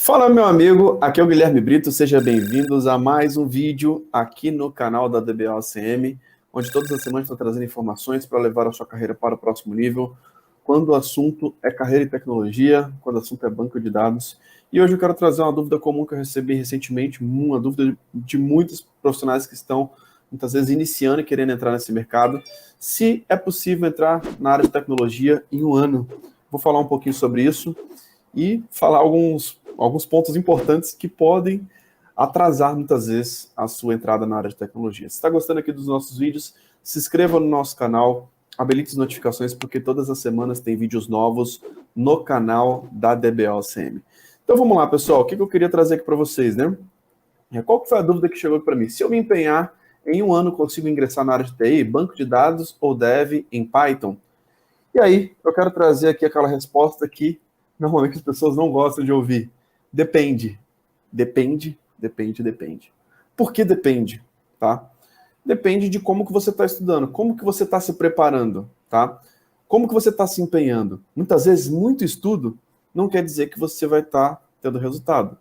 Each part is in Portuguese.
Fala, meu amigo, aqui é o Guilherme Brito, sejam bem-vindos a mais um vídeo aqui no canal da DBOCM, onde todas as semanas estou trazendo informações para levar a sua carreira para o próximo nível, quando o assunto é carreira e tecnologia, quando o assunto é banco de dados. E hoje eu quero trazer uma dúvida comum que eu recebi recentemente, uma dúvida de muitos profissionais que estão, muitas vezes, iniciando e querendo entrar nesse mercado, se é possível entrar na área de tecnologia em um ano. Vou falar um pouquinho sobre isso e falar alguns pontos importantes que podem atrasar muitas vezes a sua entrada na área de tecnologia. Se está gostando aqui dos nossos vídeos, se inscreva no nosso canal, habilite as notificações, porque todas as semanas tem vídeos novos no canal da DBOCM. Então vamos lá, pessoal, o que eu queria trazer aqui para vocês, né? Qual que foi a dúvida que chegou para mim? Se eu me empenhar, em um ano consigo ingressar na área de TI, banco de dados ou dev em Python? E aí, eu quero trazer aqui aquela resposta que normalmente as pessoas não gostam de ouvir. Depende. Depende, depende, depende. Por que depende? Tá? Depende de como que você está estudando, como que você está se preparando, tá? Como que você está se empenhando. Muitas vezes, muito estudo não quer dizer que você vai estar tendo resultado.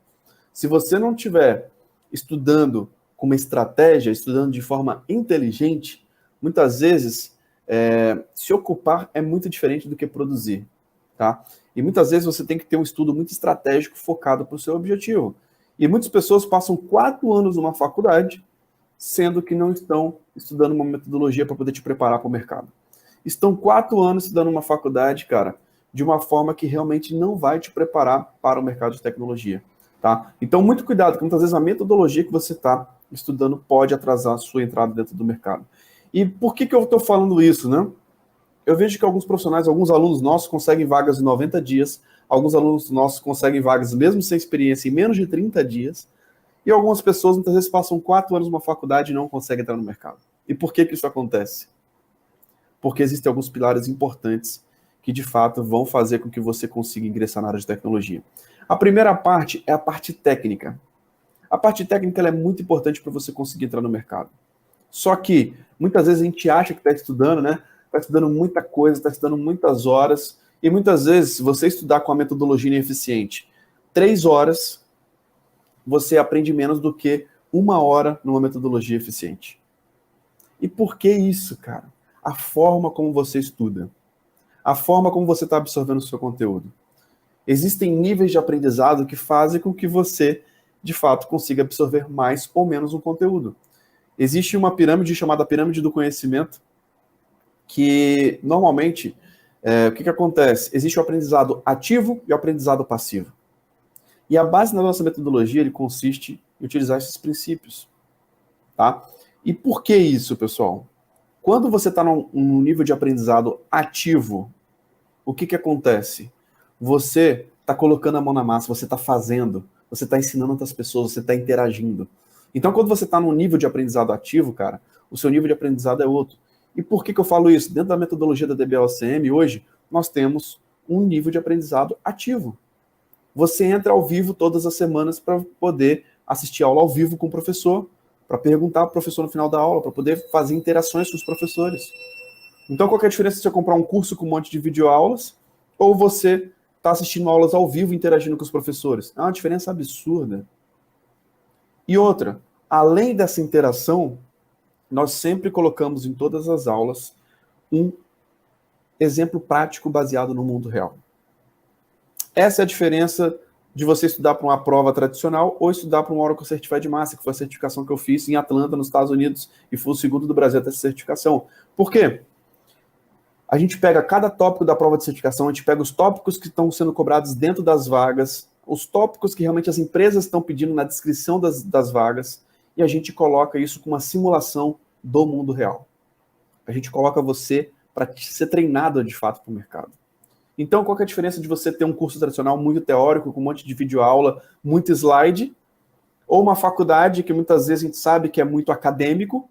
Se você não estiver estudando com uma estratégia, estudando de forma inteligente, muitas vezes se ocupar é muito diferente do que produzir, tá? E muitas vezes você tem que ter um estudo muito estratégico focado para o seu objetivo. E muitas pessoas passam 4 anos numa faculdade, sendo que não estão estudando uma metodologia para poder te preparar para o mercado. Estão 4 anos estudando uma faculdade, cara, de uma forma que realmente não vai te preparar para o mercado de tecnologia, tá? Então, muito cuidado, porque muitas vezes a metodologia que você está estudando pode atrasar a sua entrada dentro do mercado. E por que eu estou falando isso, né? Eu vejo que alguns profissionais, alguns alunos nossos conseguem vagas em 90 dias, alguns alunos nossos conseguem vagas mesmo sem experiência em menos de 30 dias, e algumas pessoas muitas vezes passam 4 anos numa faculdade e não conseguem entrar no mercado. E por que isso acontece? Porque existem alguns pilares importantes que de fato vão fazer com que você consiga ingressar na área de tecnologia. A primeira parte é a parte técnica. A parte técnica ela é muito importante para você conseguir entrar no mercado. Só que muitas vezes a gente acha que está estudando, né? Está estudando muita coisa, está estudando muitas horas, e muitas vezes, se você estudar com a metodologia ineficiente, 3 horas, você aprende menos do que 1 hora numa metodologia eficiente. E por que isso, cara? A forma como você estuda, a forma como você está absorvendo o seu conteúdo. Existem níveis de aprendizado que fazem com que você, de fato, consiga absorver mais ou menos um conteúdo. Existe uma pirâmide chamada pirâmide do conhecimento, que normalmente, o que acontece? Existe o aprendizado ativo e o aprendizado passivo. E a base da nossa metodologia ele consiste em utilizar esses princípios. Tá? E por que isso, pessoal? Quando você está num nível de aprendizado ativo, o que acontece? Você está colocando a mão na massa, você está fazendo, você está ensinando outras pessoas, você está interagindo. Então, quando você está num nível de aprendizado ativo, cara, o seu nível de aprendizado é outro. E por que eu falo isso? Dentro da metodologia da DBOCM, hoje, nós temos um nível de aprendizado ativo. Você entra ao vivo todas as semanas para poder assistir aula ao vivo com o professor, para perguntar ao professor no final da aula, para poder fazer interações com os professores. Então, qual que é a diferença de você comprar um curso com um monte de videoaulas ou você está assistindo aulas ao vivo interagindo com os professores? É uma diferença absurda. E outra, além dessa interação, nós sempre colocamos em todas as aulas um exemplo prático baseado no mundo real. Essa é a diferença de você estudar para uma prova tradicional ou estudar para uma Oracle Certified Master, que foi a certificação que eu fiz em Atlanta, nos Estados Unidos, e fui o segundo do Brasil a ter essa certificação. Por quê? A gente pega cada tópico da prova de certificação, a gente pega os tópicos que estão sendo cobrados dentro das vagas, os tópicos que realmente as empresas estão pedindo na descrição das vagas, e a gente coloca isso com uma simulação do mundo real. A gente coloca você para ser treinado de fato para o mercado. Então, qual que é a diferença de você ter um curso tradicional muito teórico, com um monte de videoaula, muito slide, ou uma faculdade que muitas vezes a gente sabe que é muito acadêmico,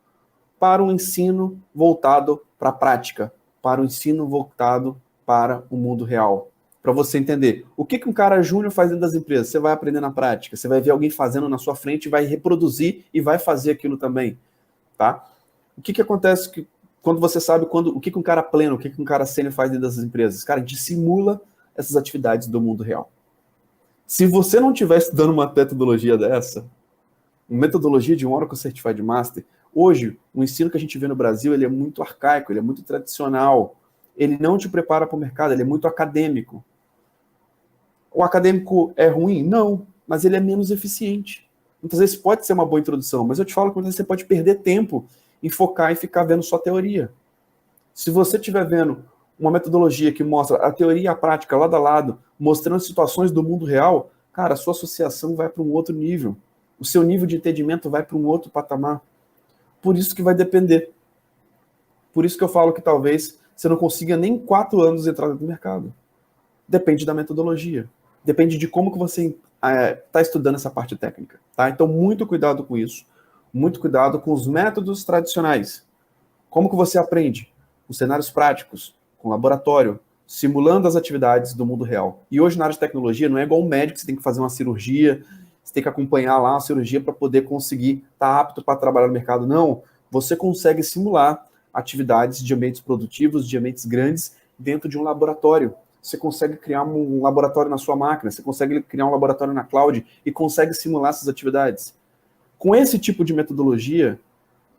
para um ensino voltado para a prática, para o ensino voltado para o mundo real. Para você entender o que um cara júnior faz dentro das empresas, você vai aprender na prática, você vai ver alguém fazendo na sua frente, vai reproduzir e vai fazer aquilo também, tá? O que acontece quando você sabe o que um cara pleno, o que um cara sênior faz dentro das empresas? Cara, a gente simula essas atividades do mundo real. Se você não estiver estudando uma metodologia dessa, uma metodologia de um Oracle Certified Master, hoje, o ensino que a gente vê no Brasil, ele é muito arcaico, ele é muito tradicional, ele não te prepara para o mercado, ele é muito acadêmico. O acadêmico é ruim? Não, mas ele é menos eficiente. Muitas vezes pode ser uma boa introdução, mas eu te falo que muitas vezes você pode perder tempo em focar e ficar vendo só teoria. Se você estiver vendo uma metodologia que mostra a teoria e a prática lado a lado, mostrando situações do mundo real, cara, a sua associação vai para um outro nível. O seu nível de entendimento vai para um outro patamar. Por isso que vai depender. Por isso que eu falo que talvez você não consiga nem 4 anos entrar no mercado. Depende da metodologia. Depende de como que você está estudando essa parte técnica. Tá? Então, muito cuidado com isso. Muito cuidado com os métodos tradicionais. Como que você aprende? Com cenários práticos, com laboratório, simulando as atividades do mundo real. E hoje, na área de tecnologia, não é igual um médico, você tem que fazer uma cirurgia, você tem que acompanhar lá a cirurgia para poder conseguir estar apto para trabalhar no mercado. Não, você consegue simular atividades de ambientes produtivos, de ambientes grandes, dentro de um laboratório. Você consegue criar um laboratório na sua máquina, você consegue criar um laboratório na cloud e consegue simular essas atividades. Com esse tipo de metodologia,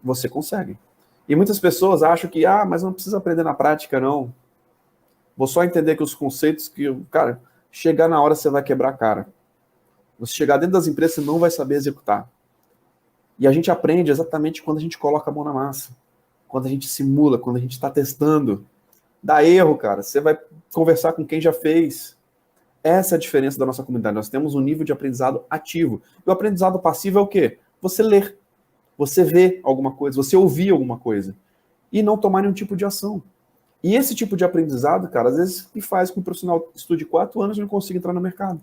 você consegue. E muitas pessoas acham que, mas não precisa aprender na prática, não. Vou só entender que os conceitos que, cara, chegar na hora você vai quebrar a cara. Você chegar dentro das empresas, você não vai saber executar. E a gente aprende exatamente quando a gente coloca a mão na massa. Quando a gente simula, quando a gente está testando. Dá erro, cara. Você vai conversar com quem já fez. Essa é a diferença da nossa comunidade. Nós temos um nível de aprendizado ativo. E o aprendizado passivo é o quê? Você ler. Você ver alguma coisa, você ouvir alguma coisa. E não tomar nenhum tipo de ação. E esse tipo de aprendizado, cara, às vezes que faz com que o profissional estude 4 anos e não consiga entrar no mercado.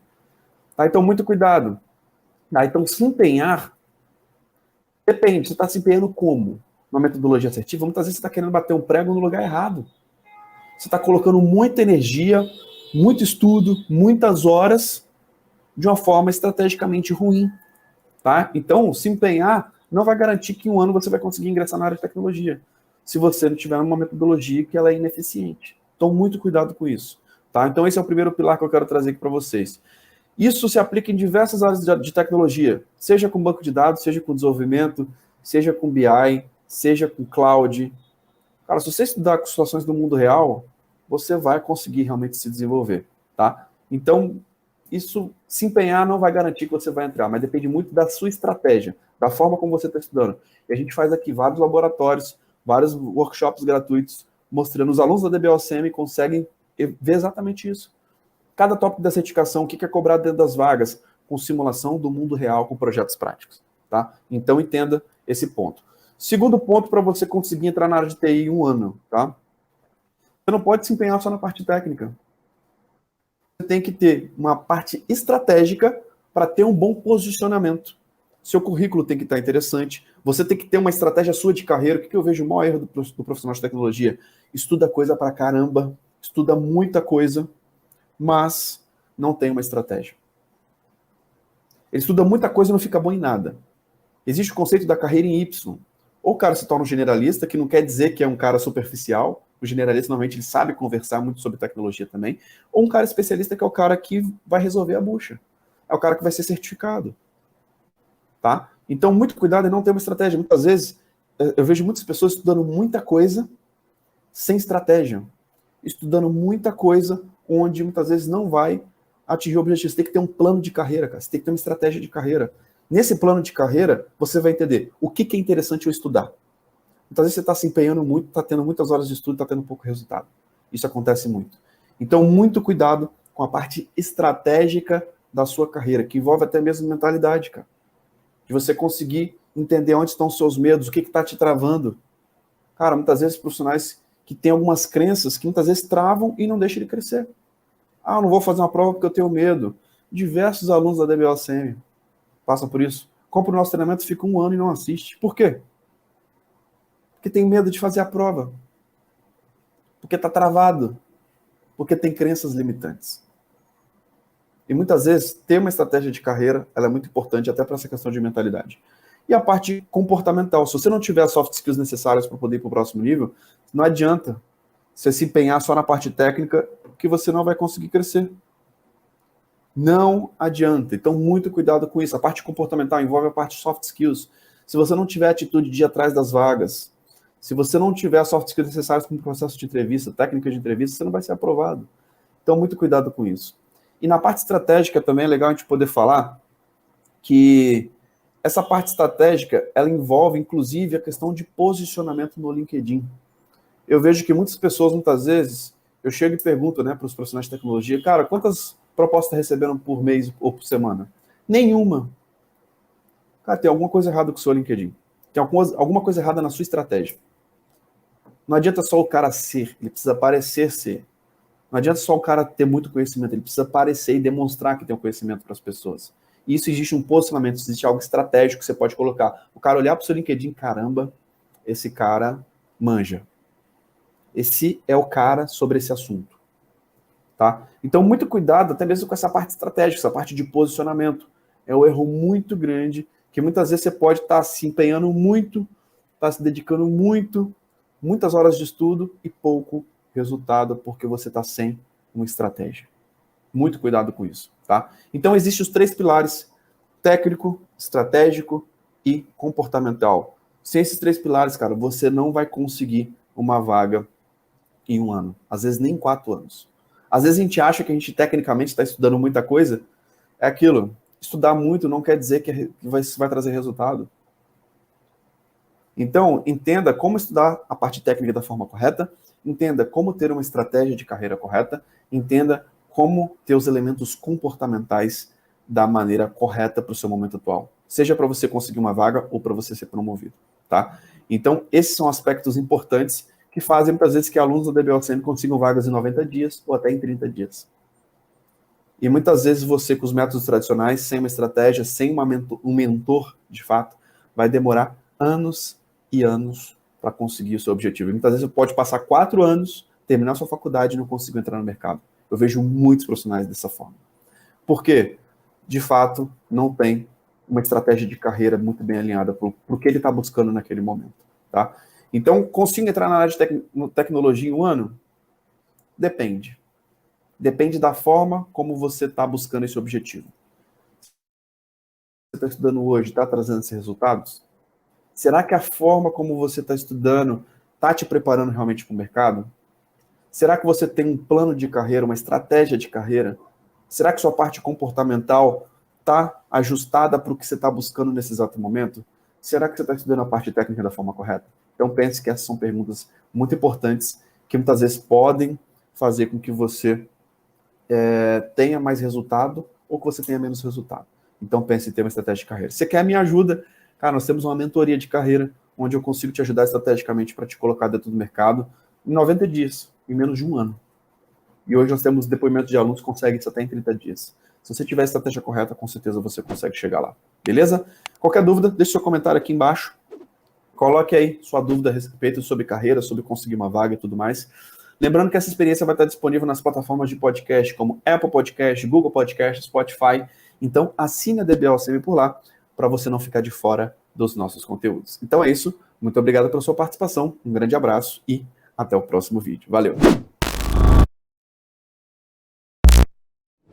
Tá? Então, muito cuidado. Tá? Então, se empenhar, depende. Você está se empenhando como? Uma metodologia assertiva? Muitas vezes você está querendo bater um prego no lugar errado. Você está colocando muita energia, muito estudo, muitas horas, de uma forma estrategicamente ruim. Tá? Então, se empenhar não vai garantir que em um ano você vai conseguir ingressar na área de tecnologia, se você não tiver uma metodologia que ela é ineficiente. Então, muito cuidado com isso. Tá? Então, esse é o primeiro pilar que eu quero trazer aqui para vocês. Isso se aplica em diversas áreas de tecnologia, seja com banco de dados, seja com desenvolvimento, seja com BI, seja com cloud. Cara, se você estudar com situações do mundo real, você vai conseguir realmente se desenvolver. Tá? Então, isso, se empenhar não vai garantir que você vai entrar, mas depende muito da sua estratégia, da forma como você está estudando. E a gente faz aqui vários laboratórios, vários workshops gratuitos, mostrando os alunos da DBOCM conseguem ver exatamente isso. Cada tópico da certificação, o que é cobrado dentro das vagas, com simulação do mundo real, com projetos práticos. Tá? Então, entenda esse ponto. Segundo ponto para você conseguir entrar na área de TI em um ano. Tá? Você não pode se empenhar só na parte técnica. Você tem que ter uma parte estratégica para ter um bom posicionamento. Seu currículo tem que estar interessante. Você tem que ter uma estratégia sua de carreira. O que eu vejo o maior erro do profissional de tecnologia? Estuda coisa pra caramba, estuda muita coisa, mas não tem uma estratégia. Ele estuda muita coisa e não fica bom em nada. Existe o conceito da carreira em Y. Ou o cara se torna um generalista, que não quer dizer que é um cara superficial. O generalista, normalmente, ele sabe conversar muito sobre tecnologia também. Ou um cara especialista, que é o cara que vai resolver a bucha. É o cara que vai ser certificado. Tá? Então, muito cuidado em não ter uma estratégia. Muitas vezes, eu vejo muitas pessoas estudando muita coisa sem estratégia. Estudando muita coisa onde, muitas vezes, não vai atingir o objetivo. Você tem que ter um plano de carreira, cara. Você tem que ter uma estratégia de carreira. Nesse plano de carreira, você vai entender o que é interessante eu estudar. Muitas vezes você está se empenhando muito, está tendo muitas horas de estudo, está tendo pouco resultado. Isso acontece muito. Então, muito cuidado com a parte estratégica da sua carreira, que envolve até mesmo mentalidade, cara. De você conseguir entender onde estão os seus medos, o que está te travando. Cara, muitas vezes profissionais que têm algumas crenças que muitas vezes travam e não deixam ele crescer. Eu não vou fazer uma prova porque eu tenho medo. Diversos alunos da DBOCM passam por isso. Compra o nosso treinamento, fica 1 ano e não assiste. Por quê? Porque tem medo de fazer a prova. Porque está travado. Porque tem crenças limitantes. E muitas vezes, ter uma estratégia de carreira, ela é muito importante até para essa questão de mentalidade. E a parte comportamental. Se você não tiver as soft skills necessárias para poder ir para o próximo nível, não adianta você se empenhar só na parte técnica, que você não vai conseguir crescer. Não adianta. Então, muito cuidado com isso. A parte comportamental envolve a parte soft skills. Se você não tiver atitude de ir atrás das vagas, se você não tiver as soft skills necessárias para o processo de entrevista, técnica de entrevista, você não vai ser aprovado. Então, muito cuidado com isso. E na parte estratégica também é legal a gente poder falar que essa parte estratégica, ela envolve, inclusive, a questão de posicionamento no LinkedIn. Eu vejo que muitas pessoas, muitas vezes, eu chego e pergunto, né, para os profissionais de tecnologia, cara, quantas propostas receberam por mês ou por semana? Nenhuma. Cara, tem alguma coisa errada com o seu LinkedIn. Tem alguma coisa errada na sua estratégia. Não adianta só o cara ser, ele precisa parecer ser. Não adianta só o cara ter muito conhecimento, ele precisa parecer e demonstrar que tem um conhecimento para as pessoas. E isso existe um posicionamento, existe algo estratégico que você pode colocar. O cara olhar para o seu LinkedIn, caramba, esse cara manja. Esse é o cara sobre esse assunto. Tá? Então, muito cuidado até mesmo com essa parte estratégica, essa parte de posicionamento. É um erro muito grande, que muitas vezes você pode estar se empenhando muito, estar se dedicando muito, muitas horas de estudo e pouco resultado, porque você está sem uma estratégia. Muito cuidado com isso, tá? Então, existem os 3 pilares: técnico, estratégico e comportamental. Sem esses 3 pilares, cara, você não vai conseguir uma vaga em 1 ano. Às vezes nem 4 anos. Às vezes a gente acha que a gente tecnicamente está estudando muita coisa. É aquilo. Estudar muito não quer dizer que vai trazer resultado. Então, entenda como estudar a parte técnica da forma correta, entenda como ter uma estratégia de carreira correta, entenda como ter os elementos comportamentais da maneira correta para o seu momento atual. Seja para você conseguir uma vaga ou para você ser promovido, tá? Então, esses são aspectos importantes que fazem, muitas vezes, que alunos da DBOCM consigam vagas em 90 dias ou até em 30 dias. E muitas vezes você, com os métodos tradicionais, sem uma estratégia, sem um mentor, de fato, vai demorar anos e anos para conseguir o seu objetivo. E muitas vezes você pode passar 4 anos, terminar sua faculdade e não conseguir entrar no mercado. Eu vejo muitos profissionais dessa forma. Por quê? De fato, não tem uma estratégia de carreira muito bem alinhada para o que ele está buscando naquele momento. Tá? Então, consigo entrar na área de tecnologia em 1 ano? Depende. Depende da forma como você está buscando esse objetivo. Você está estudando hoje, está trazendo esses resultados? Será que a forma como você está estudando está te preparando realmente para o mercado? Será que você tem um plano de carreira, uma estratégia de carreira? Será que sua parte comportamental está ajustada para o que você está buscando nesse exato momento? Será que você está estudando a parte técnica da forma correta? Então pense que essas são perguntas muito importantes que muitas vezes podem fazer com que você tenha mais resultado ou que você tenha menos resultado. Então pense em ter uma estratégia de carreira. Você quer minha ajuda? Cara, nós temos uma mentoria de carreira onde eu consigo te ajudar estrategicamente para te colocar dentro do mercado em 90 dias, em menos de 1 ano. E hoje nós temos depoimentos de alunos que conseguem isso até em 30 dias. Se você tiver a estratégia correta, com certeza você consegue chegar lá. Beleza? Qualquer dúvida, deixe seu comentário aqui embaixo. Coloque aí sua dúvida a respeito sobre carreira, sobre conseguir uma vaga e tudo mais. Lembrando que essa experiência vai estar disponível nas plataformas de podcast, como Apple Podcast, Google Podcast, Spotify. Então, assine a DBOCM por lá, para você não ficar de fora dos nossos conteúdos. Então é isso. Muito obrigado pela sua participação. Um grande abraço e até o próximo vídeo. Valeu!